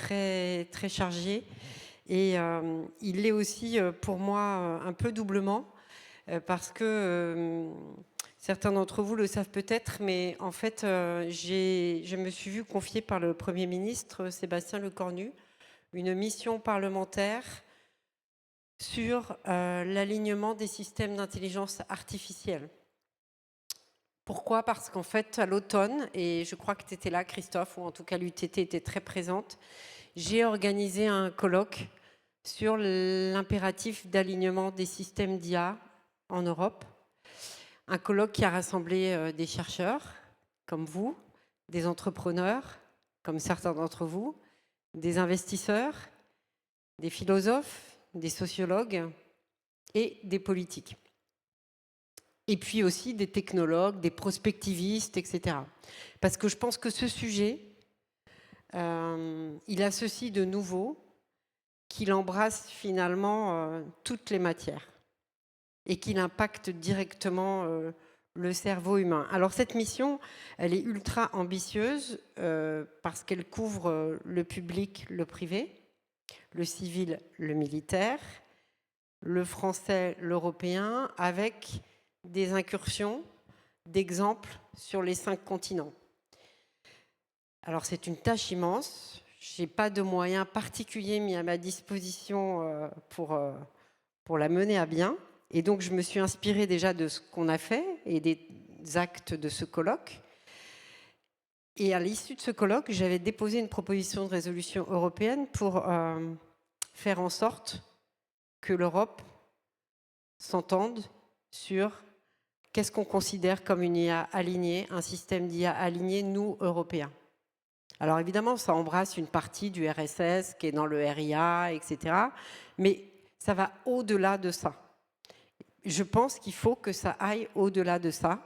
très, très chargé. Et il l'est aussi pour moi un peu doublement, parce que certains d'entre vous le savent peut-être, mais en fait, je me suis vue confier par le Premier ministre Sébastien Lecornu une mission parlementaire sur l'alignement des systèmes d'intelligence artificielle. Pourquoi? Parce qu'en fait, à l'automne, et je crois que tu étais là, Christophe, ou en tout cas l'UTT était très présente, j'ai organisé un colloque sur l'impératif d'alignement des systèmes d'IA en Europe. Un colloque qui a rassemblé des chercheurs, comme vous, des entrepreneurs, comme certains d'entre vous, des investisseurs, des philosophes, des sociologues et des politiques. Et puis aussi des technologues, des prospectivistes, etc. Parce que je pense que ce sujet, il a ceci de nouveau, qu'il embrasse finalement toutes les matières et qu'il impacte directement le cerveau humain. Alors cette mission, elle est ultra ambitieuse parce qu'elle couvre le public, le privé, le civil, le militaire, le français, l'européen, avec des incursions d'exemples sur les 5 continents. Alors c'est une tâche immense. Je n'ai pas de moyens particuliers mis à ma disposition pour la mener à bien. Et donc je me suis inspirée déjà de ce qu'on a fait et des actes de ce colloque. Et à l'issue de ce colloque, j'avais déposé une proposition de résolution européenne pour faire en sorte que l'Europe s'entende sur qu'est-ce qu'on considère comme une IA alignée, un système d'IA aligné, nous, Européens. Alors évidemment, ça embrasse une partie du RSS qui est dans le RIA, etc. Mais ça va au-delà de ça. Je pense qu'il faut que ça aille au-delà de ça,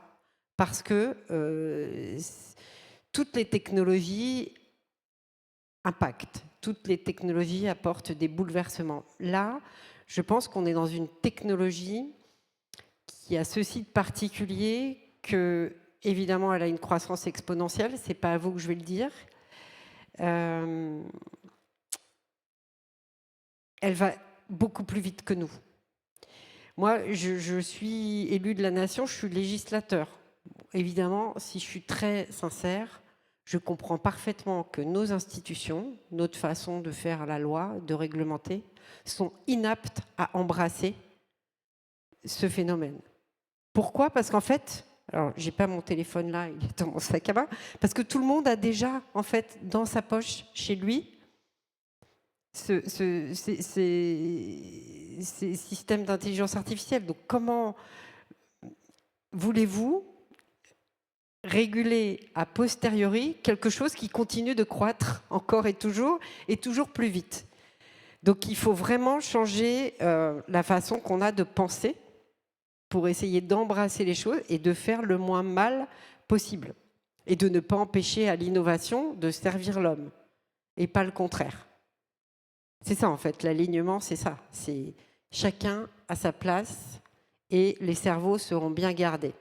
parce que toutes les technologies impactent, toutes les technologies apportent des bouleversements. Là, je pense qu'on est dans une technologie qui a ceci de particulier que, évidemment, elle a une croissance exponentielle, c'est pas à vous que je vais le dire. Elle va beaucoup plus vite que nous. Moi, je suis élu de la nation, je suis législateur. Évidemment, si je suis très sincère, je comprends parfaitement que nos institutions, notre façon de faire la loi, de réglementer, sont inaptes à embrasser ce phénomène. Pourquoi? Parce qu'en fait, alors j'ai pas mon téléphone là, il est dans mon sac à main, parce que tout le monde a déjà, en fait, dans sa poche, chez lui, ces systèmes d'intelligence artificielle. Donc comment voulez-vous réguler a posteriori quelque chose qui continue de croître encore et toujours plus vite? Donc il faut vraiment changer la façon qu'on a de penser pour essayer d'embrasser les choses et de faire le moins mal possible. Et de ne pas empêcher à l'innovation de servir l'homme, et pas le contraire. C'est ça en fait, l'alignement, c'est ça. C'est chacun à sa place et les cerveaux seront bien gardés.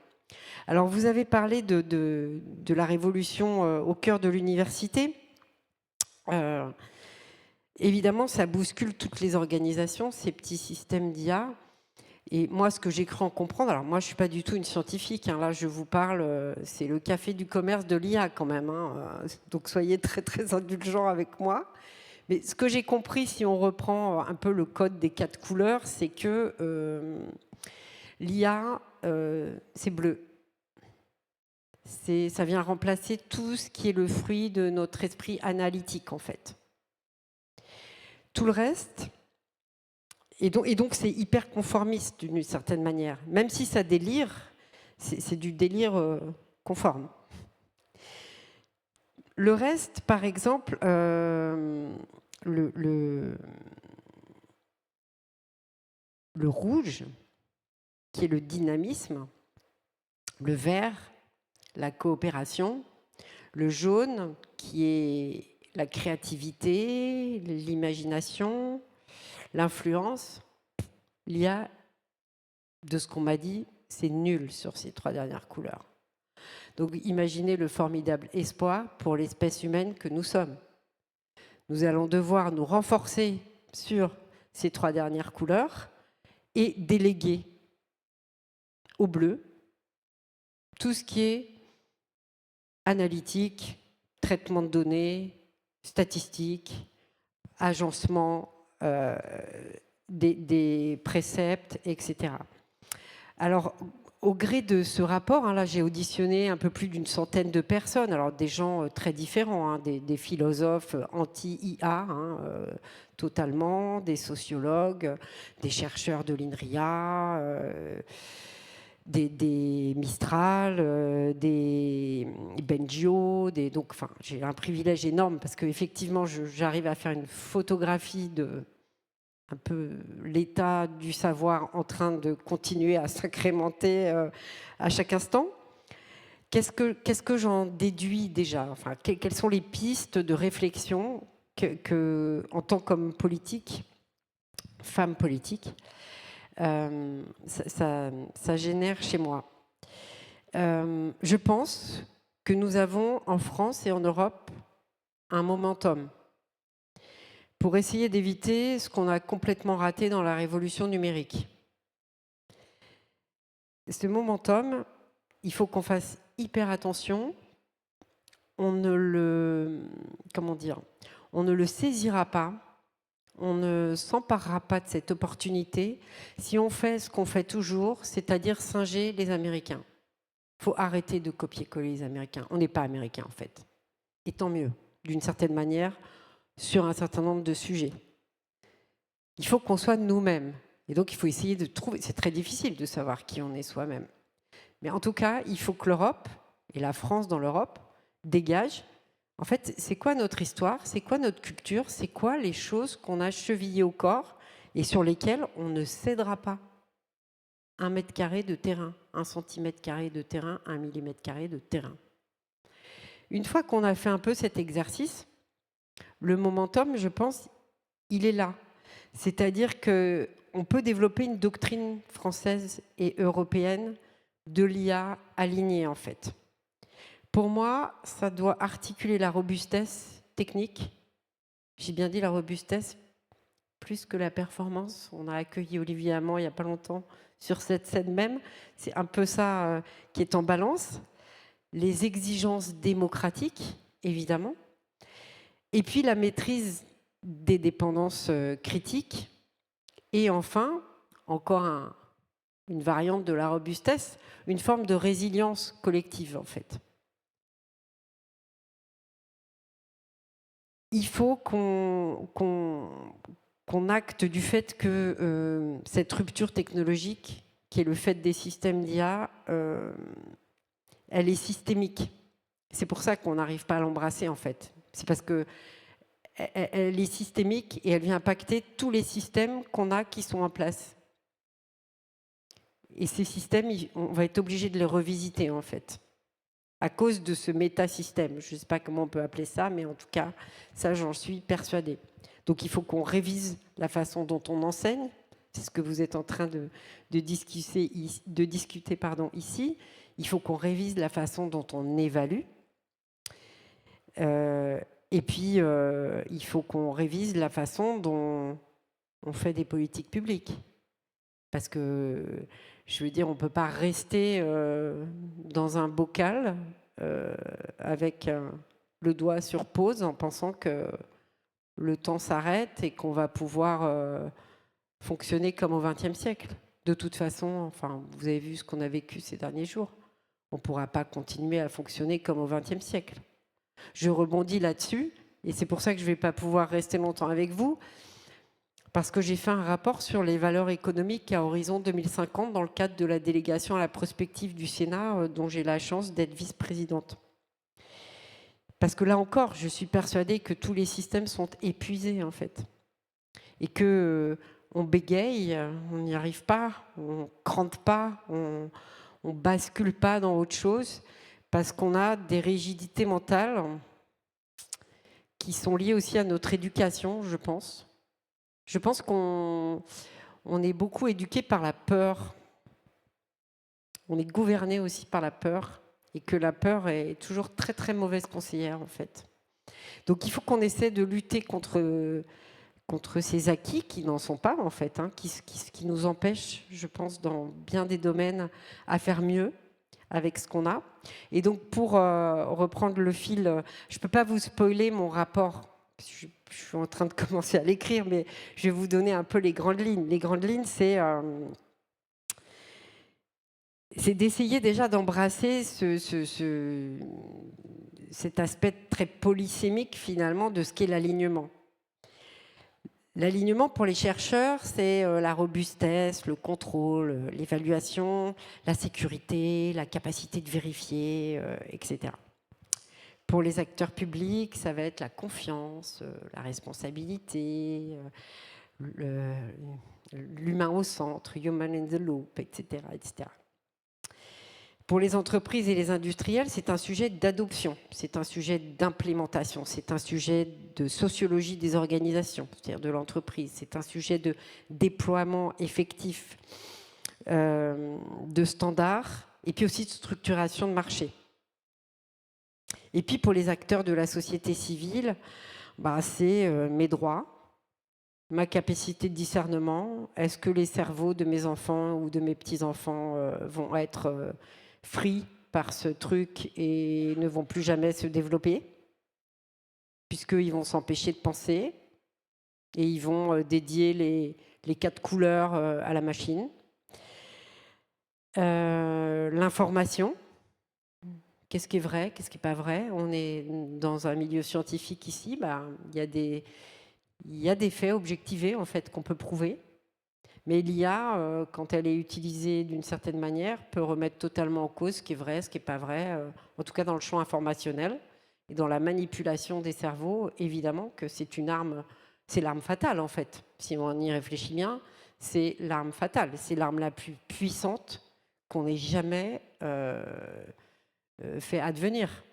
Alors vous avez parlé de la révolution au cœur de l'université. Évidemment, ça bouscule toutes les organisations, ces petits systèmes d'IA. Et moi, ce que j'ai cru en comprendre, alors moi, je ne suis pas du tout une scientifique, hein, là, je vous parle, c'est le café du commerce de l'IA quand même, hein, donc soyez très, très indulgents avec moi. Mais ce que j'ai compris, si on reprend un peu le code des 4 couleurs, c'est que l'IA, c'est bleu. Ça vient remplacer tout ce qui est le fruit de notre esprit analytique, en fait. Tout le reste... Et donc c'est hyper conformiste d'une certaine manière. Même si ça délire, c'est du délire conforme. Le reste, par exemple, le rouge, qui est le dynamisme, le vert, la coopération, le jaune, qui est la créativité, l'imagination, l'influence, l'IA, de ce qu'on m'a dit, c'est nul sur ces 3 dernières couleurs. Donc imaginez le formidable espoir pour l'espèce humaine que nous sommes. Nous allons devoir nous renforcer sur ces 3 dernières couleurs et déléguer au bleu tout ce qui est analytique, traitement de données, statistiques, agencement des préceptes, etc. Alors, au gré de ce rapport, là j'ai auditionné un peu plus d'une centaine de personnes, alors des gens très différents, des philosophes anti-IA, totalement, des sociologues, des chercheurs de l'INRIA, des Mistral, des Bengio, donc, enfin, j'ai un privilège énorme parce qu'effectivement, j'arrive à faire une photographie de un peu l'état du savoir en train de continuer à s'incrémenter à chaque instant. Qu'est-ce que j'en déduis déjà? Enfin, quelles sont les pistes de réflexion en tant qu'homme politique, femme politique, ça génère chez moi? Je pense que nous avons en France et en Europe un momentum pour essayer d'éviter ce qu'on a complètement raté dans la révolution numérique. Ce momentum, il faut qu'on fasse hyper attention. On ne le saisira pas, on ne s'emparera pas de cette opportunité si on fait ce qu'on fait toujours, c'est-à-dire singer les Américains. Il faut arrêter de copier-coller les Américains. On n'est pas Américains, en fait. Et tant mieux, d'une certaine manière, sur un certain nombre de sujets. Il faut qu'on soit nous-mêmes. Et donc, il faut essayer de trouver... C'est très difficile de savoir qui on est soi-même. Mais en tout cas, il faut que l'Europe, et la France dans l'Europe, dégage. En fait, c'est quoi notre histoire? C'est quoi notre culture? C'est quoi les choses qu'on a chevillées au corps et sur lesquelles on ne cédera pas? 1 mètre carré de terrain, 1 centimètre carré de terrain, 1 millimètre carré de terrain. Une fois qu'on a fait un peu cet exercice, le momentum, je pense, il est là. C'est-à-dire qu'on peut développer une doctrine française et européenne de l'IA alignée, en fait. Pour moi, ça doit articuler la robustesse technique. J'ai bien dit la robustesse, plus que la performance. On a accueilli Olivier Hamon il n'y a pas longtemps sur cette scène même. C'est un peu ça qui est en balance. Les exigences démocratiques, évidemment. Et puis la maîtrise des dépendances critiques. Et enfin, encore une variante de la robustesse, une forme de résilience collective, en fait. Il faut qu'on acte du fait que cette rupture technologique, qui est le fait des systèmes d'IA, elle est systémique. C'est pour ça qu'on n'arrive pas à l'embrasser, en fait. C'est parce qu'elle est systémique et elle vient impacter tous les systèmes qu'on a qui sont en place. Et ces systèmes, on va être obligé de les revisiter, en fait, à cause de ce métasystème. Je ne sais pas comment on peut appeler ça, mais en tout cas, ça, j'en suis persuadée. Donc, il faut qu'on révise la façon dont on enseigne. C'est ce que vous êtes en train de discuter ici. Il faut qu'on révise la façon dont on évalue. Et puis, il faut qu'on révise la façon dont on fait des politiques publiques. Parce que, je veux dire, on ne peut pas rester dans un bocal avec le doigt sur pause en pensant que le temps s'arrête et qu'on va pouvoir fonctionner comme au XXe siècle. De toute façon, enfin, vous avez vu ce qu'on a vécu ces derniers jours. On ne pourra pas continuer à fonctionner comme au XXe siècle. Je rebondis là-dessus, et c'est pour ça que je ne vais pas pouvoir rester longtemps avec vous, parce que j'ai fait un rapport sur les valeurs économiques à horizon 2050 dans le cadre de la délégation à la prospective du Sénat, dont j'ai la chance d'être vice-présidente. Parce que là encore, je suis persuadée que tous les systèmes sont épuisés, en fait. Et que on bégaye, on n'y arrive pas, on crante pas, on bascule pas dans autre chose, parce qu'on a des rigidités mentales qui sont liées aussi à notre éducation, je pense. Je pense qu'on est beaucoup éduqué par la peur. On est gouverné aussi par la peur, et que la peur est toujours très très mauvaise conseillère, en fait. Donc il faut qu'on essaie de lutter contre ces acquis qui n'en sont pas en fait, hein, qui nous empêchent, je pense, dans bien des domaines à faire mieux avec ce qu'on a. Et donc pour reprendre le fil, je ne peux pas vous spoiler mon rapport, je suis en train de commencer à l'écrire, mais je vais vous donner un peu les grandes lignes. Les grandes lignes, c'est d'essayer déjà d'embrasser cet aspect très polysémique finalement de ce qu'est l'alignement. L'alignement pour les chercheurs, c'est la robustesse, le contrôle, l'évaluation, la sécurité, la capacité de vérifier, etc. Pour les acteurs publics, ça va être la confiance, la responsabilité, l'humain au centre, human in the loop, etc., etc. Pour les entreprises et les industriels, c'est un sujet d'adoption, c'est un sujet d'implémentation, c'est un sujet de sociologie des organisations, c'est-à-dire de l'entreprise, c'est un sujet de déploiement effectif de standards et puis aussi de structuration de marché. Et puis pour les acteurs de la société civile, c'est mes droits, ma capacité de discernement. Est-ce que les cerveaux de mes enfants ou de mes petits-enfants vont être free par ce truc et ne vont plus jamais se développer, puisqu'ils vont s'empêcher de penser et ils vont dédier les 4 couleurs à la machine. L'information, qu'est-ce qui est vrai, qu'est-ce qui n'est pas vrai? On est dans un milieu scientifique ici, il y a des faits objectivés en fait qu'on peut prouver. Mais l'IA, quand elle est utilisée d'une certaine manière, peut remettre totalement en cause ce qui est vrai, ce qui n'est pas vrai, en tout cas dans le champ informationnel. Et dans la manipulation des cerveaux, évidemment que c'est une arme, c'est l'arme fatale en fait. Si on y réfléchit bien, c'est l'arme fatale, c'est l'arme la plus puissante qu'on ait jamais fait advenir.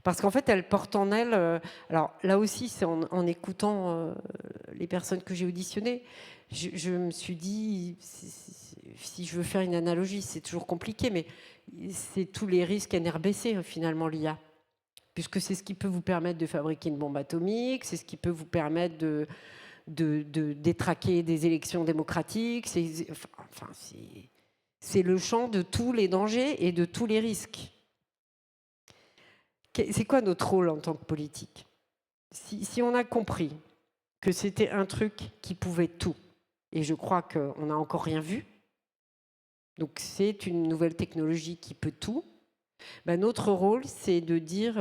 Parce qu'en fait, elle porte en elle... alors là aussi, c'est en écoutant les personnes que j'ai auditionnées, je me suis dit, si je veux faire une analogie, c'est toujours compliqué, mais c'est tous les risques NRBC, finalement, l'IA. Puisque c'est ce qui peut vous permettre de fabriquer une bombe atomique, c'est ce qui peut vous permettre de détraquer des élections démocratiques. C'est le champ de tous les dangers et de tous les risques. C'est quoi notre rôle en tant que politique? Si on a compris que c'était un truc qui pouvait tout, et je crois qu'on n'a encore rien vu, donc c'est une nouvelle technologie qui peut tout, notre rôle, c'est de dire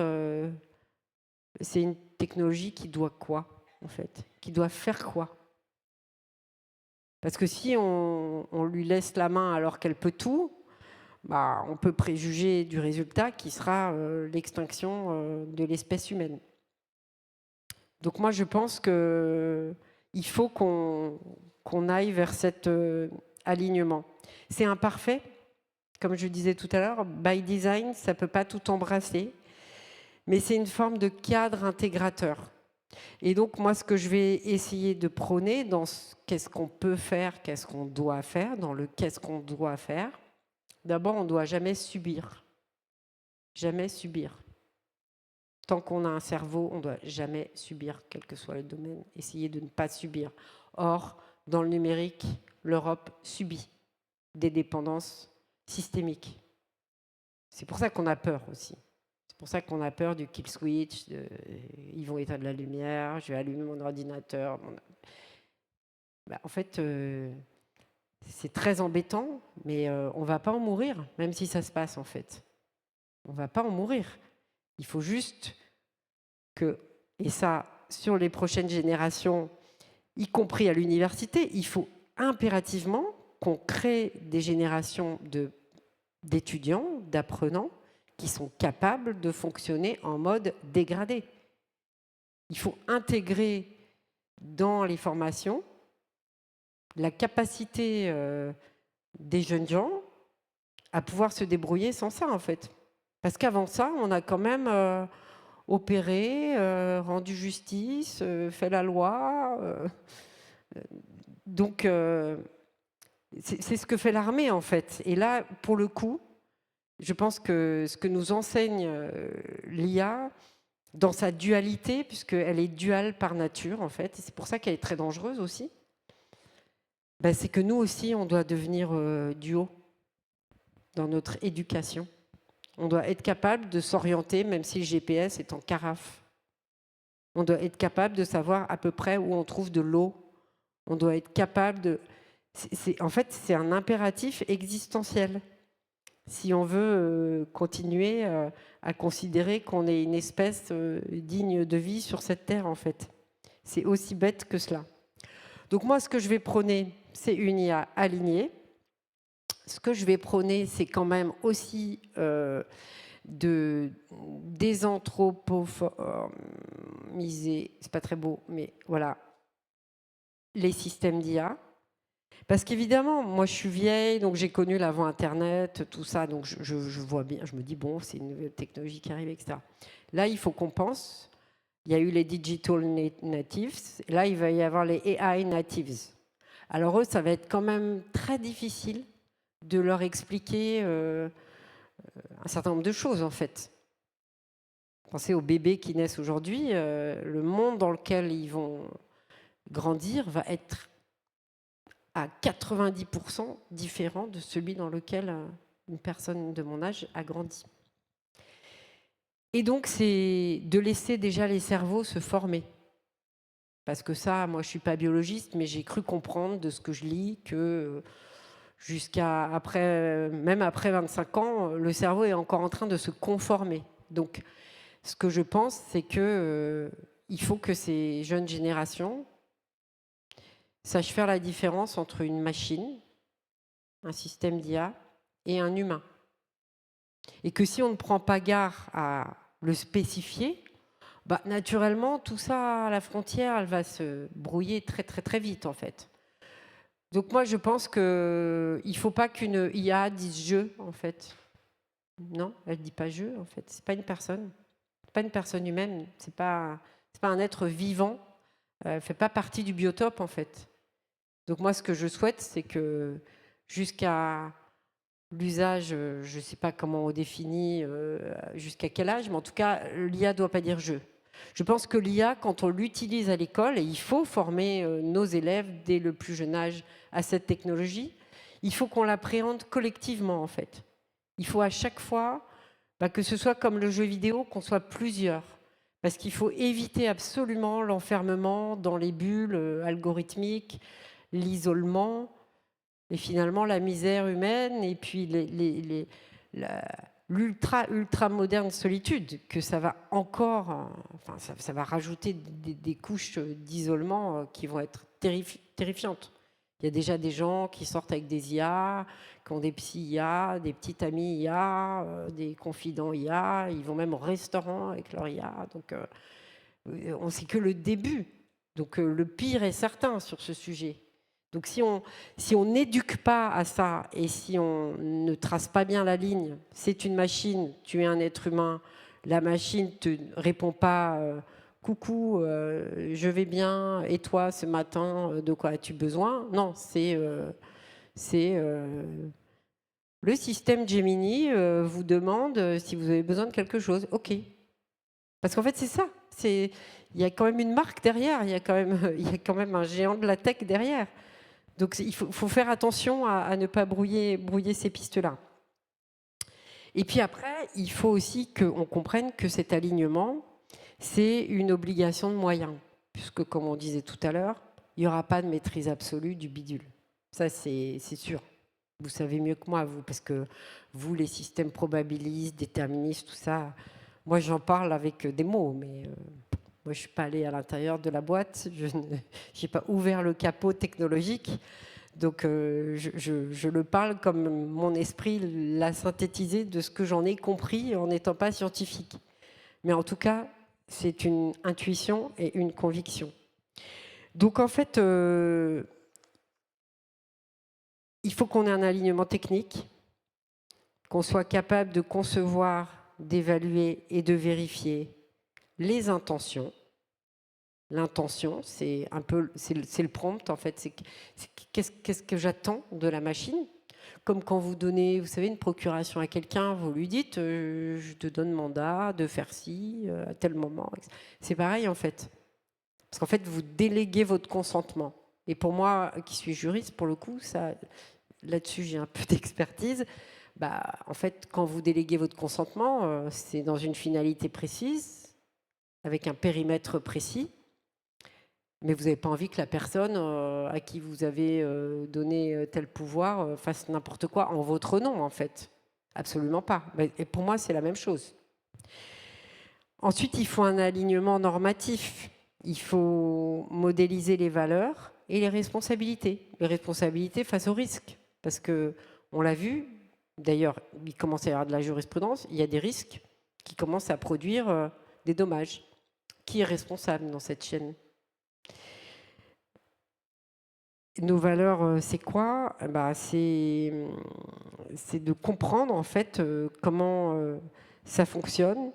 c'est une technologie qui doit quoi, en fait? Qui doit faire quoi? Parce que si on lui laisse la main alors qu'elle peut tout, on peut préjuger du résultat qui sera l'extinction de l'espèce humaine. Donc moi, je pense qu'il faut qu'on aille vers cet alignement. C'est imparfait, comme je disais tout à l'heure, by design, ça ne peut pas tout embrasser, mais c'est une forme de cadre intégrateur. Et donc moi, ce que je vais essayer de prôner dans qu'est-ce qu'on peut faire, qu'est-ce qu'on doit faire, dans le qu'est-ce qu'on doit faire, d'abord, on ne doit jamais subir. Jamais subir. Tant qu'on a un cerveau, on ne doit jamais subir, quel que soit le domaine. Essayer de ne pas subir. Or, dans le numérique, l'Europe subit des dépendances systémiques. C'est pour ça qu'on a peur aussi. C'est pour ça qu'on a peur du kill switch, ils vont éteindre la lumière, je vais allumer mon ordinateur. En fait, c'est très embêtant, mais on ne va pas en mourir, même si ça se passe en fait. On ne va pas en mourir. Il faut juste que, et ça, sur les prochaines générations, y compris à l'université, il faut impérativement qu'on crée des générations d'étudiants, d'apprenants, qui sont capables de fonctionner en mode dégradé. Il faut intégrer dans les formations la capacité des jeunes gens à pouvoir se débrouiller sans ça, en fait. Parce qu'avant ça, on a quand même opéré, rendu justice, fait la loi. Donc, c'est ce que fait l'armée, en fait. Et là, pour le coup, je pense que ce que nous enseigne l'IA, dans sa dualité, puisqu'elle est duale par nature, en fait, et c'est pour ça qu'elle est très dangereuse aussi, c'est que nous aussi, on doit devenir duo dans notre éducation. On doit être capable de s'orienter, même si le GPS est en carafe. On doit être capable de savoir à peu près où on trouve de l'eau. On doit être capable de... En fait, c'est un impératif existentiel. Si on veut continuer à considérer qu'on est une espèce digne de vie sur cette terre, en fait. C'est aussi bête que cela. Donc moi, ce que je vais prôner, c'est une IA alignée. Ce que je vais prôner, c'est quand même aussi de désanthropomiser, c'est pas très beau, mais voilà, les systèmes d'IA. Parce qu'évidemment, moi je suis vieille, donc j'ai connu l'avant Internet, tout ça, donc je vois bien, je me dis, bon, c'est une nouvelle technologie qui arrive, etc. Là, il faut qu'on pense, il y a eu les digital natives, là, il va y avoir les AI natives. Alors eux, ça va être quand même très difficile de leur expliquer un certain nombre de choses, en fait. Pensez aux bébés qui naissent aujourd'hui, le monde dans lequel ils vont grandir va être à 90% différent de celui dans lequel une personne de mon âge a grandi. Et donc, c'est de laisser déjà les cerveaux se former. Parce que ça, moi, je ne suis pas biologiste, mais j'ai cru comprendre de ce que je lis que jusqu'à après, même après 25 ans, le cerveau est encore en train de se conformer. Donc, ce que je pense, c'est que il faut que ces jeunes générations sachent faire la différence entre une machine, un système d'IA, et un humain. Et que si on ne prend pas garde à le spécifier, naturellement, tout ça à la frontière, elle va se brouiller très très très vite en fait. Donc moi, je pense qu'il ne faut pas qu'une IA dise « je » en fait. Non, elle ne dit pas « je » en fait. Ce n'est pas une personne. Ce n'est pas une personne humaine. Ce n'est pas un être vivant. Elle ne fait pas partie du biotope en fait. Donc moi, ce que je souhaite, c'est que jusqu'à l'usage, je ne sais pas comment on définit, jusqu'à quel âge, mais en tout cas, l'IA ne doit pas dire « je ». Je pense que l'IA, quand on l'utilise à l'école, et il faut former nos élèves dès le plus jeune âge à cette technologie, il faut qu'on l'appréhende collectivement en fait. Il faut à chaque fois que ce soit comme le jeu vidéo, qu'on soit plusieurs. Parce qu'il faut éviter absolument l'enfermement dans les bulles algorithmiques, l'isolement, et finalement la misère humaine, et puis l'ultra moderne solitude, que ça va encore, enfin ça va rajouter des couches d'isolement qui vont être terrifiantes. Il y a déjà des gens qui sortent avec des IA, qui ont des psy IA, des petites amies IA, des confidents IA, ils vont même au restaurant avec leur IA. Donc on sait que le début. Donc le pire est certain sur ce sujet. Donc si on n'éduque pas à ça et si on ne trace pas bien la ligne, c'est une machine, tu es un être humain, la machine ne te répond pas coucou, je vais bien, et toi ce matin, de quoi as-tu besoin? Non, c'est le système Gemini vous demande si vous avez besoin de quelque chose. Ok. Parce qu'en fait, c'est ça. Il y a quand même une marque derrière, il y a quand même un géant de la tech derrière. Donc il faut faire attention à ne pas brouiller ces pistes-là. Et puis après, il faut aussi qu'on comprenne que cet alignement, c'est une obligation de moyens. Puisque, comme on disait tout à l'heure, il n'y aura pas de maîtrise absolue du bidule. Ça, c'est sûr. Vous savez mieux que moi, vous, parce que vous, les systèmes probabilistes, déterministes, tout ça, moi, j'en parle avec des mots, mais moi, je ne suis pas allée à l'intérieur de la boîte, je n'ai pas ouvert le capot technologique. Donc, je le parle comme mon esprit l'a synthétisé de ce que j'en ai compris en n'étant pas scientifique. Mais en tout cas, c'est une intuition et une conviction. Donc, en fait, il faut qu'on ait un alignement technique, qu'on soit capable de concevoir, d'évaluer et de vérifier les intentions. L'intention, c'est un peu, c'est le prompt en fait. C'est qu'est-ce que j'attends de la machine? Comme quand vous donnez, vous savez, une procuration à quelqu'un, vous lui dites je te donne mandat de faire ci à tel moment. C'est pareil en fait. Parce qu'en fait, vous déléguez votre consentement. Et pour moi, qui suis juriste, pour le coup, ça, là-dessus, j'ai un peu d'expertise. Bah, en fait, quand vous déléguez votre consentement, c'est dans une finalité précise, avec un périmètre précis. Mais vous n'avez pas envie que la personne à qui vous avez donné tel pouvoir fasse n'importe quoi en votre nom, en fait. Absolument pas. Et pour moi, c'est la même chose. Ensuite, il faut un alignement normatif. Il faut modéliser les valeurs et les responsabilités. Les responsabilités face au risque. Parce que, on l'a vu, d'ailleurs, il commence à y avoir de la jurisprudence, il y a des risques qui commencent à produire des dommages. Qui est responsable dans cette chaîne ? Nos valeurs, c'est quoi ? C'est de comprendre en fait comment ça fonctionne,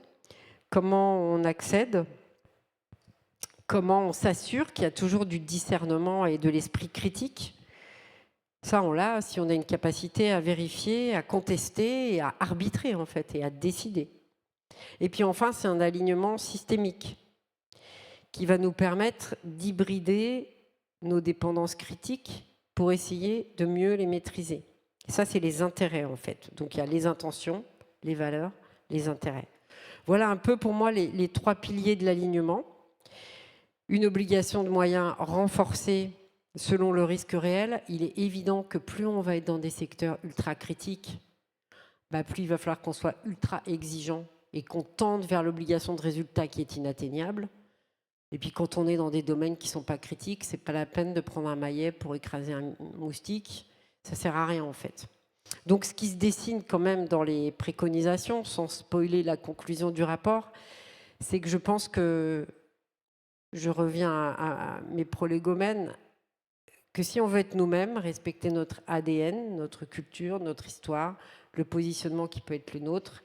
comment on accède, comment on s'assure qu'il y a toujours du discernement et de l'esprit critique. Ça, on l'a si on a une capacité à vérifier, à contester et à arbitrer en fait et à décider. Et puis enfin, c'est un alignement systémique qui va nous permettre d'hybrider nos dépendances critiques pour essayer de mieux les maîtriser. Et ça, c'est les intérêts, en fait. Donc, il y a les intentions, les valeurs, les intérêts. Voilà un peu pour moi les 3 piliers de l'alignement. Une obligation de moyens renforcée selon le risque réel. Il est évident que plus on va être dans des secteurs ultra critiques, plus il va falloir qu'on soit ultra exigeant et qu'on tende vers l'obligation de résultat qui est inatteignable. Et puis quand on est dans des domaines qui ne sont pas critiques, c'est pas la peine de prendre un maillet pour écraser un moustique. Ça sert à rien en fait. Donc ce qui se dessine quand même dans les préconisations, sans spoiler la conclusion du rapport, c'est que je pense que, je reviens à mes prolégomènes, que si on veut être nous-mêmes, respecter notre ADN, notre culture, notre histoire, le positionnement qui peut être le nôtre,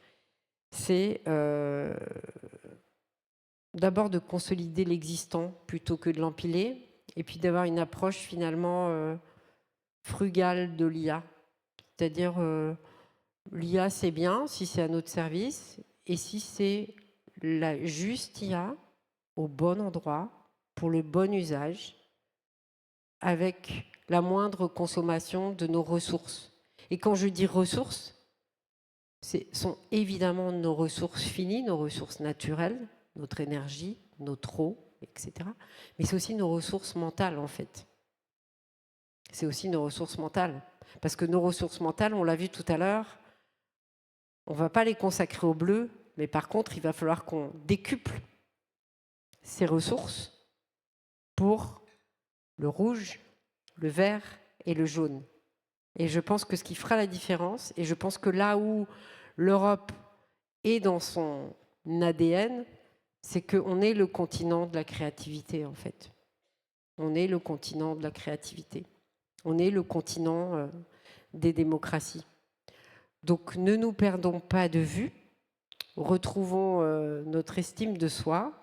c'est d'abord de consolider l'existant plutôt que de l'empiler, et puis d'avoir une approche finalement frugale de l'IA. C'est-à-dire, l'IA c'est bien si c'est à notre service, et si c'est la juste IA au bon endroit, pour le bon usage, avec la moindre consommation de nos ressources. Et quand je dis ressources, ce sont évidemment nos ressources finies, nos ressources naturelles, notre énergie, notre eau, etc. Mais c'est aussi nos ressources mentales, en fait. C'est aussi nos ressources mentales. Parce que nos ressources mentales, on l'a vu tout à l'heure, on ne va pas les consacrer au bleu, mais par contre, il va falloir qu'on décuple ces ressources pour le rouge, le vert et le jaune. Et je pense que ce qui fera la différence, et je pense que là où l'Europe est dans son ADN, c'est qu'on est le continent de la créativité, en fait. On est le continent de la créativité. On est le continent des démocraties. Donc ne nous perdons pas de vue, retrouvons notre estime de soi,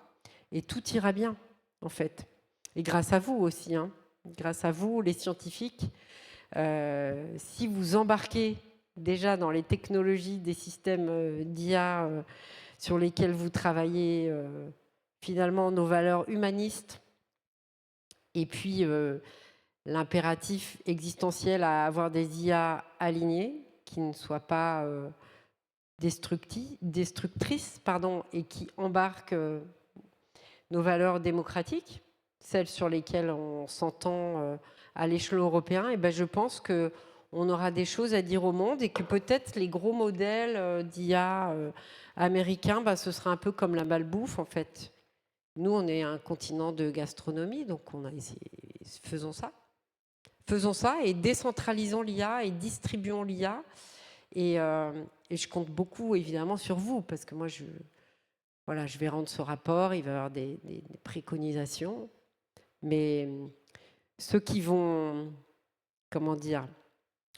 et tout ira bien, en fait. Et grâce à vous aussi, hein, grâce à vous, les scientifiques, si vous embarquez déjà dans les technologies des systèmes d'IA sur lesquels vous travaillez, finalement nos valeurs humanistes, et puis l'impératif existentiel à avoir des IA alignées, qui ne soient pas destructrices, et qui embarquent nos valeurs démocratiques, celles sur lesquelles on s'entend à l'échelon européen, et je pense qu'on aura des choses à dire au monde, et que peut-être les gros modèles d'IA américains, ce sera un peu comme la malbouffe en fait. Nous, on est un continent de gastronomie, donc on a essayé, faisons ça et décentralisons l'IA et distribuons l'IA. Et je compte beaucoup évidemment sur vous, parce que moi je vais rendre ce rapport, il va y avoir des préconisations, mais ceux qui vont,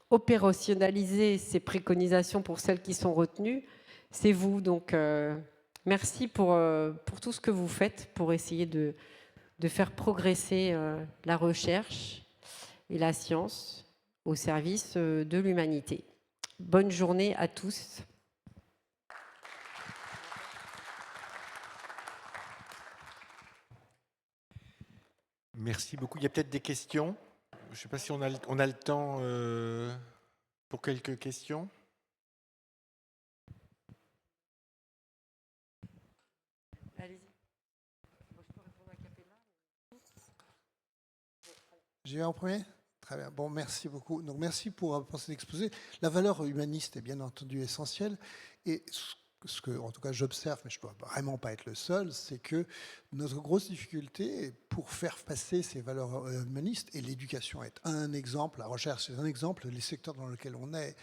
opérationnaliser ces préconisations pour celles qui sont retenues, c'est vous. Donc merci pour tout ce que vous faites pour essayer de faire progresser la recherche et la science au service de l'humanité. Bonne journée à tous. Merci beaucoup. Il y a peut-être des questions. Je ne sais pas si on a le temps pour quelques questions. J'y vais en premier ? Très bien. Bon, merci beaucoup. Donc, merci pour cet exposé. La valeur humaniste est bien entendu essentielle. Et ce que, en tout cas, j'observe, mais je ne dois vraiment pas être le seul, c'est que notre grosse difficulté pour faire passer ces valeurs humanistes, et l'éducation est un exemple, la recherche est un exemple, les secteurs dans lesquels on est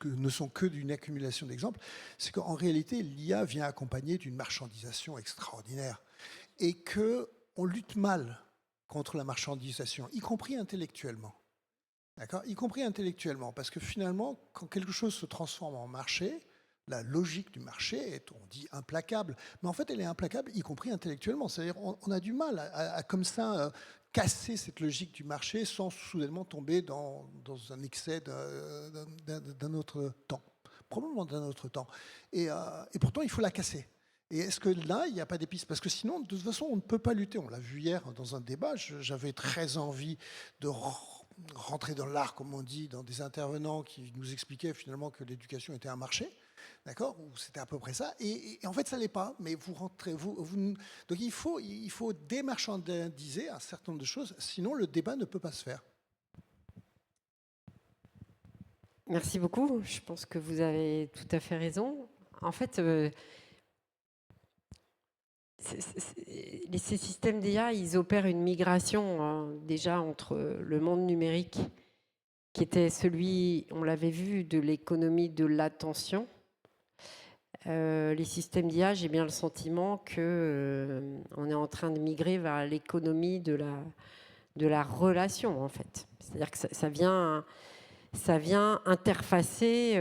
ne sont que d'une accumulation d'exemples, c'est qu'en réalité, l'IA vient accompagner d'une marchandisation extraordinaire et qu'on lutte mal contre la marchandisation, y compris intellectuellement. D'accord ? Y compris intellectuellement, parce que finalement, quand quelque chose se transforme en marché, la logique du marché est, on dit, implacable. Mais en fait, elle est implacable, y compris intellectuellement. C'est-à-dire on a du mal à comme ça, casser cette logique du marché sans soudainement tomber dans un excès d'un autre temps. Probablement d'un autre temps. Et pourtant, il faut la casser. Et est-ce que là, il n'y a pas des pistes ? Parce que sinon, de toute façon, on ne peut pas lutter. On l'a vu hier dans un débat. J'avais très envie de rentrer dans l'art, comme on dit, dans des intervenants qui nous expliquaient finalement que l'éducation était un marché. D'accord ? Ou c'était à peu près ça. Et en fait, ça ne l'est pas. Mais vous rentrez... Donc il faut démarchandiser un certain nombre de choses. Sinon, le débat ne peut pas se faire. Merci beaucoup. Je pense que vous avez tout à fait raison. En fait... ces systèmes d'IA, ils opèrent une migration déjà entre le monde numérique, qui était celui, on l'avait vu, de l'économie de l'attention. Les systèmes d'IA, j'ai bien le sentiment qu'on est en train de migrer vers l'économie de la relation, en fait. C'est-à-dire que ça vient interfacer...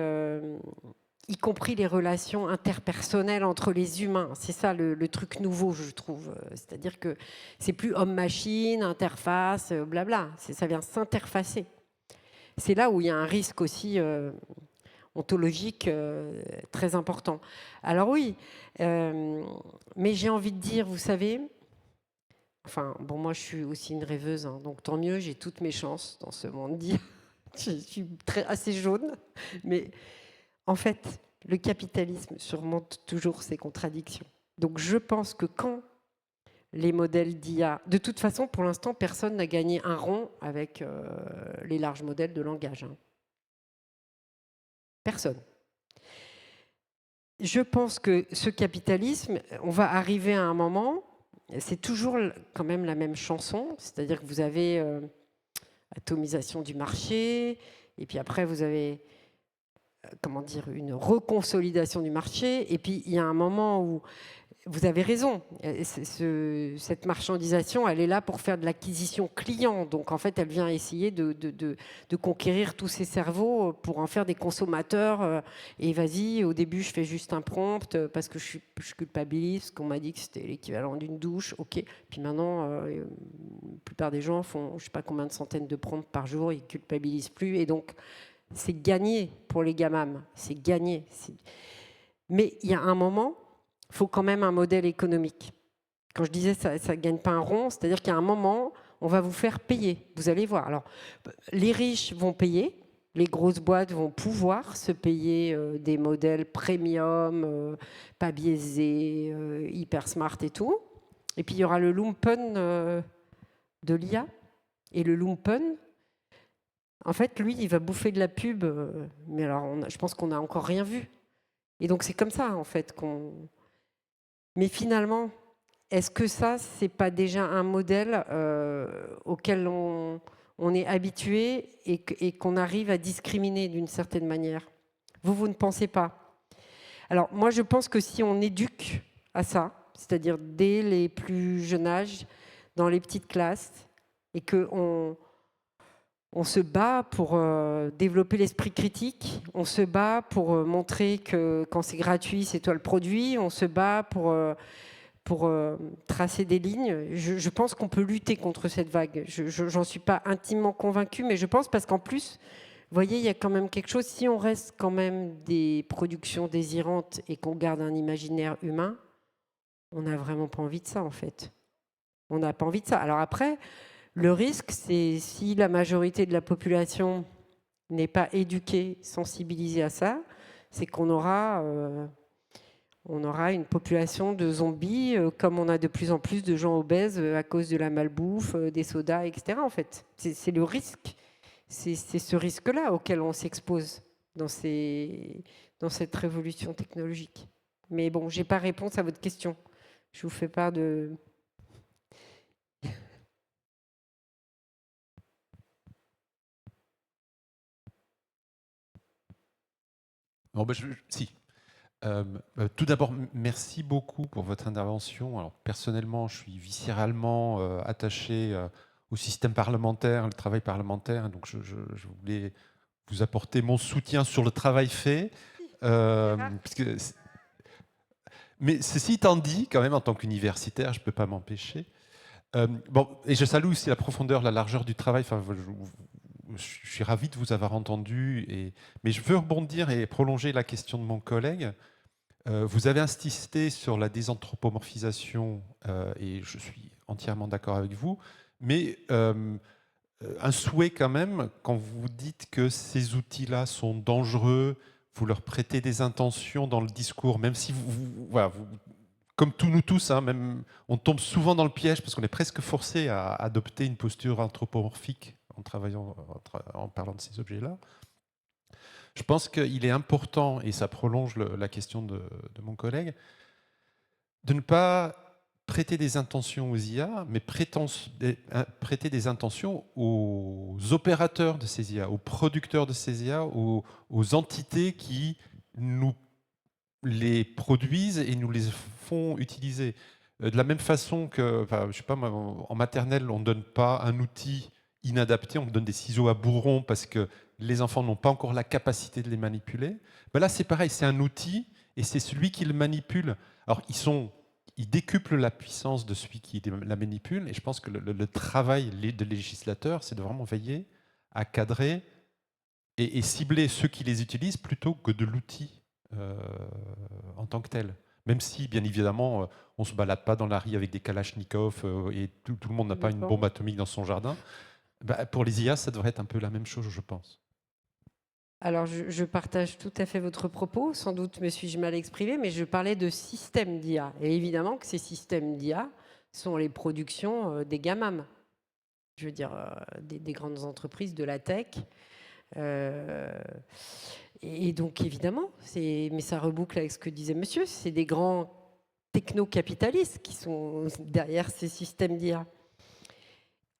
y compris les relations interpersonnelles entre les humains. C'est ça le truc nouveau, je trouve. C'est-à-dire que c'est plus homme-machine, interface, blabla. Ça vient s'interfacer. C'est là où il y a un risque aussi ontologique très important. Alors oui, mais j'ai envie de dire, vous savez, enfin, bon, moi je suis aussi une rêveuse, hein, donc tant mieux, j'ai toutes mes chances dans ce monde d'IA. Je suis assez jaune, mais... En fait, le capitalisme surmonte toujours ces contradictions. Donc je pense que quand les modèles d'IA... De toute façon, pour l'instant, personne n'a gagné un rond avec les larges modèles de langage. Hein. Personne. Je pense que ce capitalisme, on va arriver à un moment, c'est toujours quand même la même chanson, c'est-à-dire que vous avez atomisation du marché, et puis après vous avez... comment dire, une reconsolidation du marché. Et puis, il y a un moment où, vous avez raison, cette marchandisation, elle est là pour faire de l'acquisition client. Donc, en fait, elle vient essayer de conquérir tous ces cerveaux pour en faire des consommateurs. Et vas-y, au début, je fais juste un prompt parce que je culpabilise, parce qu'on m'a dit que c'était l'équivalent d'une douche. OK. Puis maintenant, la plupart des gens font, je ne sais pas combien de centaines de prompts par jour, ils ne culpabilisent plus. Et donc, c'est gagné pour les gamams, c'est gagné. Mais il y a un moment, il faut quand même un modèle économique. Quand je disais ça ne gagne pas un rond, c'est-à-dire qu'il y a un moment, on va vous faire payer. Vous allez voir. Alors, les riches vont payer, les grosses boîtes vont pouvoir se payer des modèles premium, pas biaisés, hyper smart et tout. Et puis il y aura le lumpen de l'IA. Et le lumpen, en fait, lui, il va bouffer de la pub, mais alors je pense qu'on n'a encore rien vu. Et donc c'est comme ça, en fait, Mais finalement, est-ce que ça, c'est pas déjà un modèle auquel on est habitué et qu'on arrive à discriminer d'une certaine manière ? Vous ne pensez pas ? Alors moi, je pense que si on éduque à ça, c'est-à-dire dès les plus jeunes âges, dans les petites classes, et qu'on se bat pour développer l'esprit critique, on se bat pour montrer que quand c'est gratuit, c'est toi le produit, on se bat pour tracer des lignes. Je pense qu'on peut lutter contre cette vague. J'en suis pas intimement convaincue, mais je pense parce qu'en plus, vous voyez, il y a quand même quelque chose. Si on reste quand même des productions désirantes et qu'on garde un imaginaire humain, on n'a vraiment pas envie de ça, en fait. On n'a pas envie de ça. Alors après, le risque, c'est si la majorité de la population n'est pas éduquée, sensibilisée à ça, c'est qu'on aura une population de zombies, comme on a de plus en plus de gens obèses à cause de la malbouffe, des sodas, etc. En fait, c'est le risque. C'est ce risque-là auquel on s'expose dans cette révolution technologique. Mais bon, je n'ai pas réponse à votre question. Je vous fais part de... Non, si. Tout d'abord, merci beaucoup pour votre intervention. Alors, personnellement, je suis viscéralement attaché au système parlementaire, le travail parlementaire. Donc, je voulais vous apporter mon soutien sur le travail fait. Mais ceci étant dit, quand même, en tant qu'universitaire, je ne peux pas m'empêcher. Bon, et je salue aussi la profondeur, la largeur du travail. Enfin, je suis ravi de vous avoir entendu. Mais je veux rebondir et prolonger la question de mon collègue. Vous avez insisté sur la désanthropomorphisation et je suis entièrement d'accord avec vous, mais un souhait quand même, quand vous dites que ces outils-là sont dangereux, vous leur prêtez des intentions dans le discours, même si comme nous tous, hein, même, on tombe souvent dans le piège parce qu'on est presque forcé à adopter une posture anthropomorphique en travaillant, en parlant de ces objets-là. Je pense qu'il est important, et ça prolonge la question de mon collègue, de ne pas prêter des intentions aux IA, mais prêter des intentions aux opérateurs de ces IA, aux producteurs de ces IA, aux entités qui nous les produisent et nous les font utiliser. De la même façon que, je sais pas, en maternelle, on ne donne pas un outil inadapté, on donne des ciseaux à bourron parce que les enfants n'ont pas encore la capacité de les manipuler. Ben là, c'est pareil, c'est un outil et c'est celui qui le manipule. Alors, ils décuplent la puissance de celui qui la manipule et je pense que le travail de législateur, c'est de vraiment veiller à cadrer et cibler ceux qui les utilisent plutôt que de l'outil en tant que tel. Même si, bien évidemment, on ne se balade pas dans la rue avec des kalachnikovs et tout le monde n'a pas une bombe atomique dans son jardin. Bah, pour les IA, ça devrait être un peu la même chose, je pense. Alors, je partage tout à fait votre propos. Sans doute me suis-je mal exprimé, mais je parlais de systèmes d'IA. Et évidemment que ces systèmes d'IA sont les productions des gamams. Je veux dire, des grandes entreprises de la tech. Et donc, évidemment, mais ça reboucle avec ce que disait monsieur, c'est des grands techno-capitalistes qui sont derrière ces systèmes d'IA.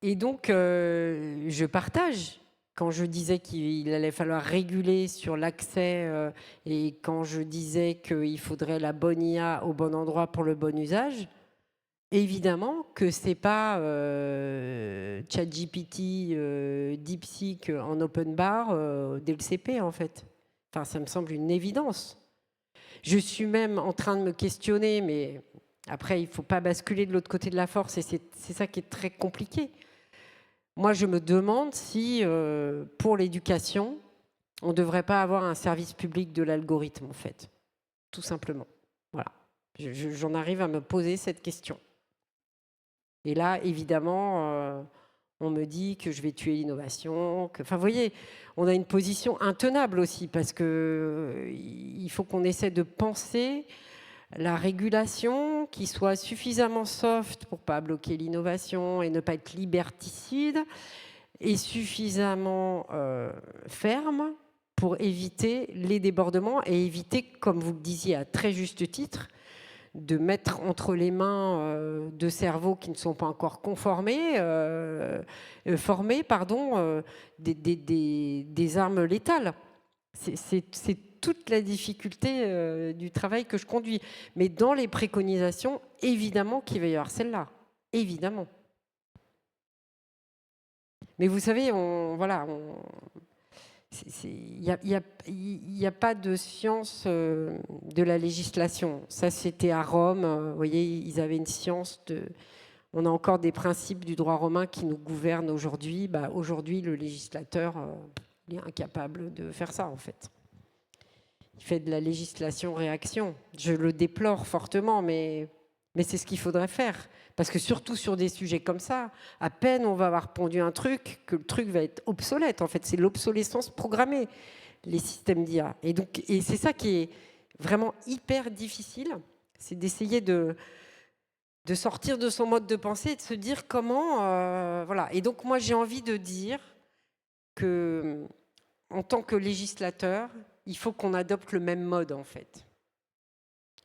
Et donc, je partage. Quand je disais qu'il allait falloir réguler sur l'accès et quand je disais qu'il faudrait la bonne IA au bon endroit pour le bon usage, évidemment que ce n'est pas ChatGPT, DeepSeek en open bar dès le CP, en fait. Enfin, ça me semble une évidence. Je suis même en train de me questionner, mais après, il ne faut pas basculer de l'autre côté de la force et c'est ça qui est très compliqué. Moi, je me demande si, pour l'éducation, on ne devrait pas avoir un service public de l'algorithme, en fait. Tout simplement. Voilà. J'en arrive à me poser cette question. Et là, évidemment, on me dit que je vais tuer l'innovation. Enfin, vous voyez, on a une position intenable aussi, parce qu'il faut qu'on essaie de penser la régulation qui soit suffisamment soft pour ne pas bloquer l'innovation et ne pas être liberticide, et suffisamment ferme pour éviter les débordements et éviter, comme vous le disiez à très juste titre, de mettre entre les mains de cerveaux qui ne sont pas encore formés, des armes létales. C'est toute la difficulté du travail que je conduis. Mais dans les préconisations, évidemment qu'il va y avoir celle-là. Évidemment. Mais vous savez, Il n'y a pas de science de la législation. Ça, c'était à Rome. Vous voyez, ils avaient une science de... On a encore des principes du droit romain qui nous gouvernent aujourd'hui. Aujourd'hui, le législateur il est incapable de faire ça, en fait. Il fait de la législation-réaction. Je le déplore fortement, mais c'est ce qu'il faudrait faire. Parce que surtout sur des sujets comme ça, à peine on va avoir pondu un truc, que le truc va être obsolète. En fait, c'est l'obsolescence programmée, les systèmes d'IA. Et c'est ça qui est vraiment hyper difficile, c'est d'essayer de sortir de son mode de pensée et de se dire comment... voilà. Et donc moi, j'ai envie de dire que, en tant que législateur, il faut qu'on adopte le même mode, en fait.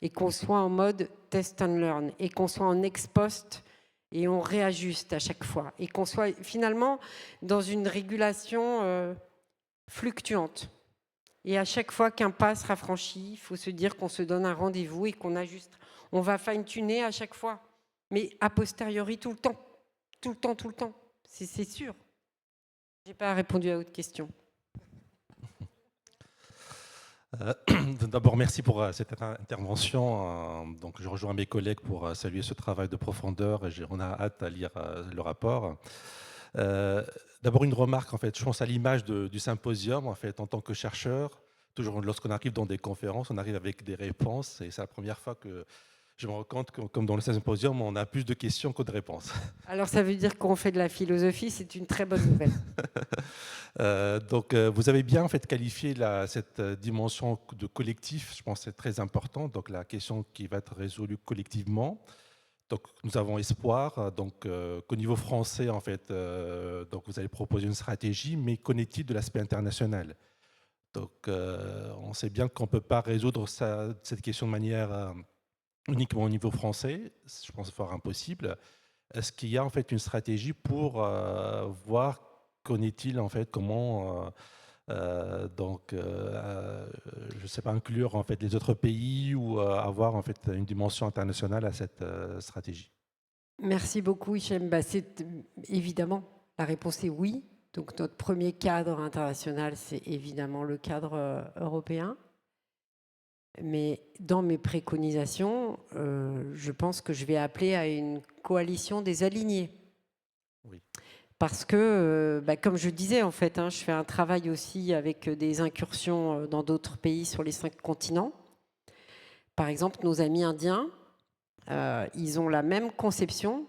Et qu'on soit en mode test and learn, et qu'on soit en ex post, et on réajuste à chaque fois, et qu'on soit finalement dans une régulation fluctuante. Et à chaque fois qu'un pas sera franchi, il faut se dire qu'on se donne un rendez-vous et qu'on ajuste. On va fine-tuner à chaque fois, mais a posteriori tout le temps. Tout le temps, tout le temps. C'est sûr. Je n'ai pas répondu à votre question. D'abord, merci pour cette intervention. Donc, je rejoins mes collègues pour saluer ce travail de profondeur et on a hâte à lire le rapport. D'abord, une remarque, en fait, je pense à l'image du symposium, en fait, en tant que chercheur. Toujours, lorsqu'on arrive dans des conférences, on arrive avec des réponses et c'est la première fois que je me rends compte que, comme dans le symposium, on a plus de questions que de réponses. Alors, ça veut dire qu'on fait de la philosophie, c'est une très bonne nouvelle. Donc, vous avez bien en fait qualifié cette dimension de collectif. Je pense que c'est très important. Donc, la question qui va être résolue collectivement. Donc, nous avons espoir. Donc, qu'au niveau français, en fait, donc vous allez proposer une stratégie, mais qu'en est-il de l'aspect international? Donc, on sait bien qu'on ne peut pas résoudre cette question de manière uniquement au niveau français. Je pense fort impossible. Est-ce qu'il y a en fait une stratégie pour voir qu'en est-il en fait, comment je ne sais pas, inclure en fait les autres pays ou avoir en fait une dimension internationale à cette stratégie? Merci beaucoup, Hichem. C'est évidemment, la réponse est oui. Donc notre premier cadre international, c'est évidemment le cadre européen. Mais dans mes préconisations, je pense que je vais appeler à une coalition des alignés. Oui. Parce que, comme je disais, en fait, je fais un travail aussi avec des incursions dans d'autres pays sur les 5 continents. Par exemple, nos amis indiens, ils ont la même conception.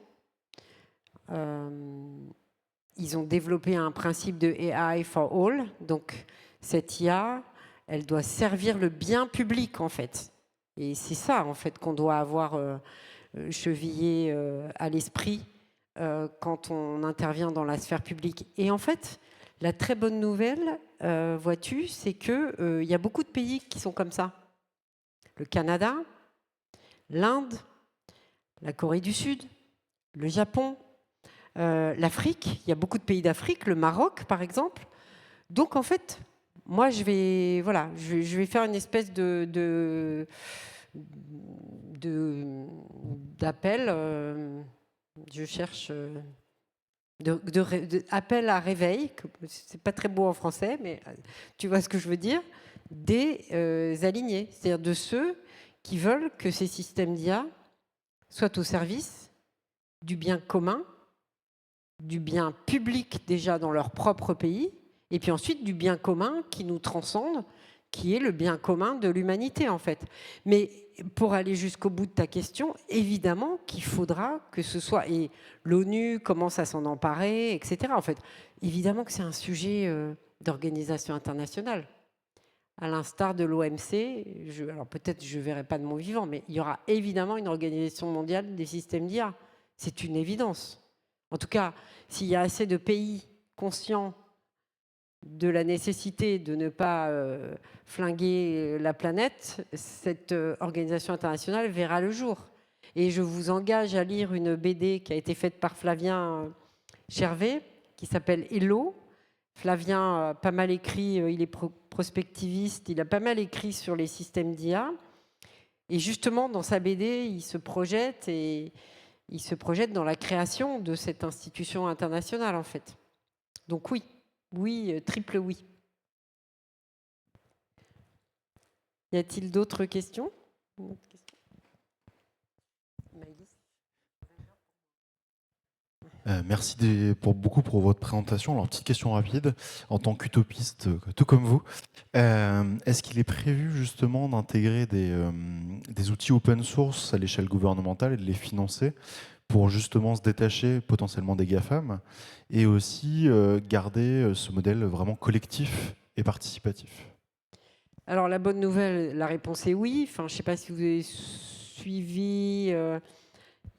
Ils ont développé un principe de AI for all. Donc, cette IA, elle doit servir le bien public, en fait. Et c'est ça, en fait, qu'on doit avoir chevillé à l'esprit quand on intervient dans la sphère publique. Et en fait, la très bonne nouvelle, vois-tu, c'est qu'il y a beaucoup de pays qui sont comme ça. Le Canada, l'Inde, la Corée du Sud, le Japon, l'Afrique. Il y a beaucoup de pays d'Afrique, le Maroc, par exemple. Donc, en fait, moi, je vais faire une espèce d'appel. Je cherche appel à réveil. C'est pas très beau en français, mais tu vois ce que je veux dire. Des alignés, c'est-à-dire de ceux qui veulent que ces systèmes d'IA soient au service du bien commun, du bien public déjà dans leur propre pays, et puis ensuite du bien commun qui nous transcende, qui est le bien commun de l'humanité en fait. Mais pour aller jusqu'au bout de ta question, évidemment qu'il faudra que ce soit, et l'ONU commence à s'en emparer, etc. En fait, évidemment que c'est un sujet d'organisation internationale. À l'instar de l'OMC, alors peut-être je ne verrai pas de mon vivant, mais il y aura évidemment une organisation mondiale des systèmes d'IA. C'est une évidence. En tout cas, s'il y a assez de pays conscients de la nécessité de ne pas flinguer la planète, cette organisation internationale verra le jour. Et je vous engage à lire une BD qui a été faite par Flavien Chervet, qui s'appelle Hello. Flavien a pas mal écrit, il est prospectiviste, il a pas mal écrit sur les systèmes d'IA. Et justement, dans sa BD, il se projette dans la création de cette institution internationale, en fait. Donc oui, triple oui. Y a-t-il d'autres questions? Merci beaucoup pour votre présentation. Alors, petite question rapide, en tant qu'utopiste, tout comme vous, est-ce qu'il est prévu justement d'intégrer des outils open source à l'échelle gouvernementale et de les financer pour justement se détacher potentiellement des GAFAM et aussi garder ce modèle vraiment collectif et participatif? Alors la bonne nouvelle, la réponse est oui. Enfin, je ne sais pas si vous avez suivi,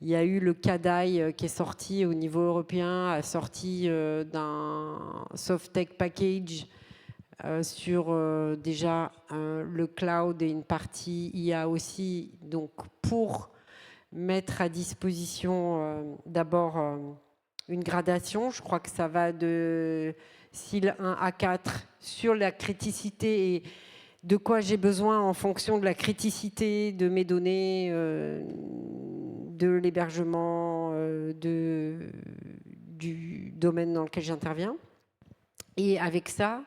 il y a eu le CADAI qui est sorti au niveau européen, a sorti d'un soft tech package sur déjà le cloud et une partie IA aussi, donc pour mettre à disposition d'abord une gradation. Je crois que ça va de SIL 1 à 4 sur la criticité et de quoi j'ai besoin en fonction de la criticité de mes données, de l'hébergement, du domaine dans lequel j'interviens. Et avec ça,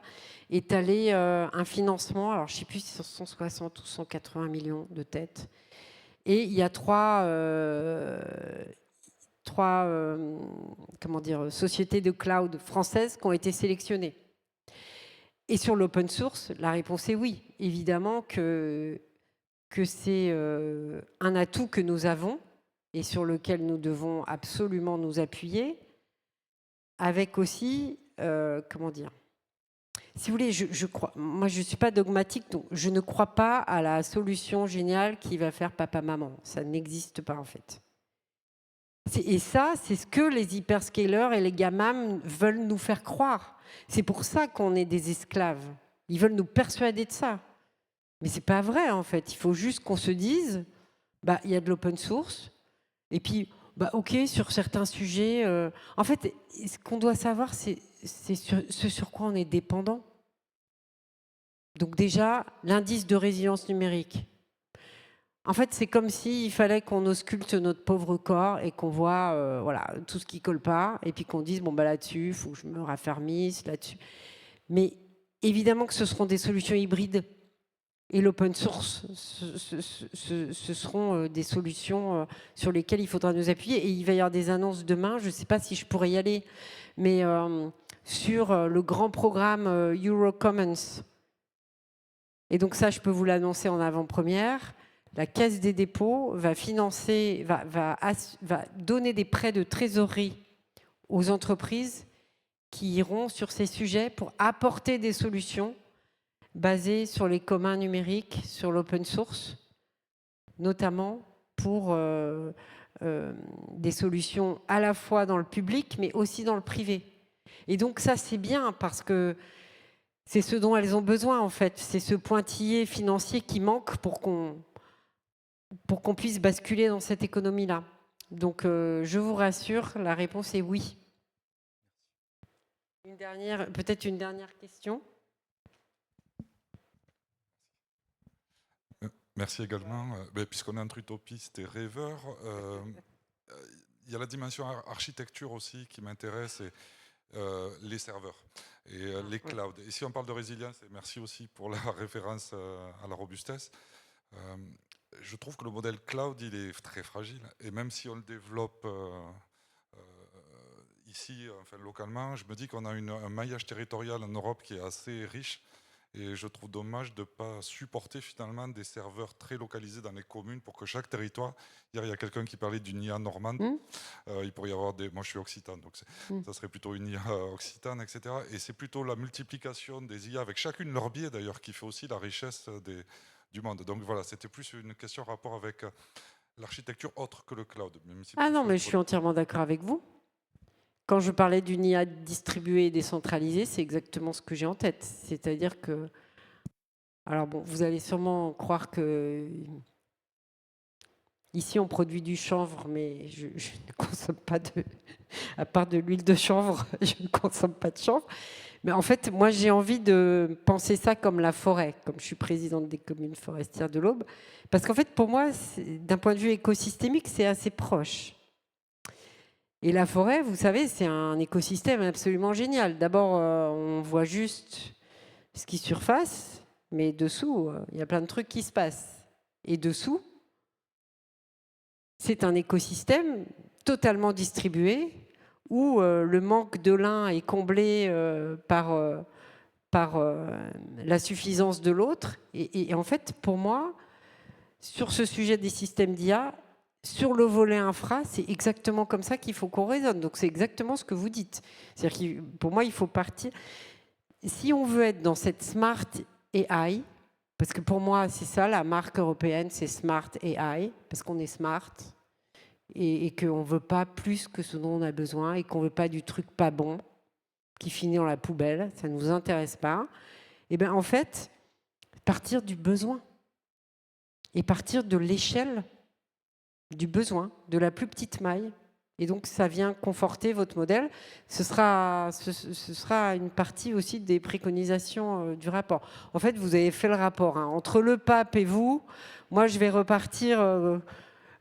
étaler un financement, alors je ne sais plus si c'est 160 ou 180 millions de têtes. Et il y a trois sociétés de cloud françaises qui ont été sélectionnées. Et sur l'open source, la réponse est oui. Évidemment que c'est un atout que nous avons et sur lequel nous devons absolument nous appuyer, avec aussi, si vous voulez, moi je ne suis pas dogmatique, donc je ne crois pas à la solution géniale qui va faire papa-maman. Ça n'existe pas en fait. Et ça, c'est ce que les hyperscalers et les GAMAM veulent nous faire croire. C'est pour ça qu'on est des esclaves. Ils veulent nous persuader de ça. Mais ce n'est pas vrai, en fait. Il faut juste qu'on se dise, il y a de l'open source. Et puis, OK, sur certains sujets... En fait, ce qu'on doit savoir, c'est ce sur quoi on est dépendant. Donc déjà, l'indice de résilience numérique. En fait, c'est comme s'il fallait qu'on ausculte notre pauvre corps et qu'on voit tout ce qui ne colle pas et puis qu'on dise, là-dessus, il faut que je me raffermisse là-dessus. Mais évidemment que ce seront des solutions hybrides. Et l'open source, ce seront des solutions sur lesquelles il faudra nous appuyer. Et il va y avoir des annonces demain, je ne sais pas si je pourrais y aller, mais sur le grand programme Eurocommons. Et donc ça, je peux vous l'annoncer en avant-première. La Caisse des dépôts va financer, va donner des prêts de trésorerie aux entreprises qui iront sur ces sujets pour apporter des solutions basées sur les communs numériques, sur l'open source, notamment pour des solutions à la fois dans le public, mais aussi dans le privé. Et donc ça, c'est bien parce que c'est ce dont elles ont besoin, en fait. C'est ce pointillé financier qui manque pour qu'on puisse basculer dans cette économie-là. Donc, je vous rassure, la réponse est oui. Peut-être une dernière question. Merci également. Puisqu'on est entre utopistes et rêveurs, il y a la dimension architecture aussi qui m'intéresse, et les serveurs et les clouds. Et si on parle de résilience, et merci aussi pour la référence à la robustesse, je trouve que le modèle cloud, il est très fragile. Et même si on le développe ici, localement, je me dis qu'on a un maillage territorial en Europe qui est assez riche. Et je trouve dommage de ne pas supporter finalement des serveurs très localisés dans les communes pour que chaque territoire... Hier, il y a quelqu'un qui parlait d'une IA normande. Il pourrait y avoir des... Moi, je suis occitan, donc ça serait plutôt une IA occitane, etc. Et c'est plutôt la multiplication des IA, avec chacune leur biais d'ailleurs, qui fait aussi la richesse du monde. Donc voilà, c'était plus une question en rapport avec l'architecture autre que le cloud. Même si non, mais je suis entièrement d'accord avec vous. Quand je parlais d'une IA distribuée et décentralisée, c'est exactement ce que j'ai en tête. C'est-à-dire que... Alors bon, vous allez sûrement croire que... Ici, on produit du chanvre, mais je ne consomme pas de... À part de l'huile de chanvre, je ne consomme pas de chanvre. Mais en fait, moi, j'ai envie de penser ça comme la forêt, comme je suis présidente des communes forestières de l'Aube. Parce qu'en fait, pour moi, d'un point de vue écosystémique, c'est assez proche. Et la forêt, vous savez, c'est un écosystème absolument génial. D'abord, on voit juste ce qui surface, Mais dessous, il y a plein de trucs qui se passent. Et dessous, c'est un écosystème totalement distribué où le manque de l'un est comblé par la suffisance de l'autre. Et en fait, pour moi, sur ce sujet des systèmes d'IA, sur le volet infra, c'est exactement comme ça qu'il faut qu'on raisonne. Donc c'est exactement ce que vous dites. C'est-à-dire que pour moi, il faut partir. Si on veut être dans cette smart AI, parce que pour moi, c'est ça, la marque européenne, c'est smart AI, parce qu'on est smart et qu'on ne veut pas plus que ce dont on a besoin et qu'on ne veut pas du truc pas bon qui finit dans la poubelle, ça ne nous intéresse pas. Et bien en fait, partir du besoin et partir de l'échelle du besoin, de la plus petite maille. Et donc, ça vient conforter votre modèle. Ce sera une partie aussi des préconisations du rapport. En fait, vous avez fait le rapport. Hein. Entre le pape et vous, moi, je vais repartir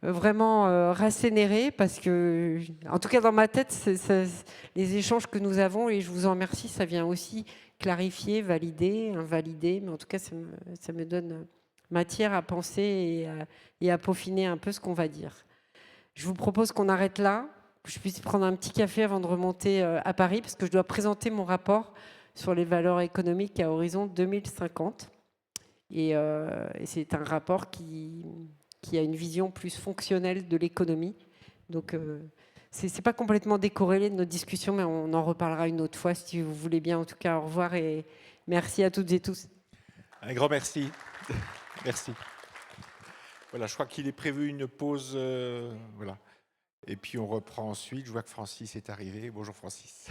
vraiment rassénéré parce que, en tout cas, dans ma tête, les échanges que nous avons, et je vous en remercie, ça vient aussi clarifier, valider, invalider. Mais en tout cas, ça me donne matière à penser et à peaufiner un peu ce qu'on va dire. Je vous propose qu'on arrête là, que je puisse prendre un petit café avant de remonter à Paris, parce que je dois présenter mon rapport sur les valeurs économiques à horizon 2050. Et c'est un rapport qui a une vision plus fonctionnelle de l'économie. Donc, ce n'est pas complètement décorrélé de notre discussion, mais on en reparlera une autre fois, si vous voulez bien. En tout cas, au revoir et merci à toutes et tous. Un grand merci. Merci. Voilà, je crois qu'il est prévu une pause. Voilà. Et puis on reprend ensuite. Je vois que Francis est arrivé. Bonjour Francis.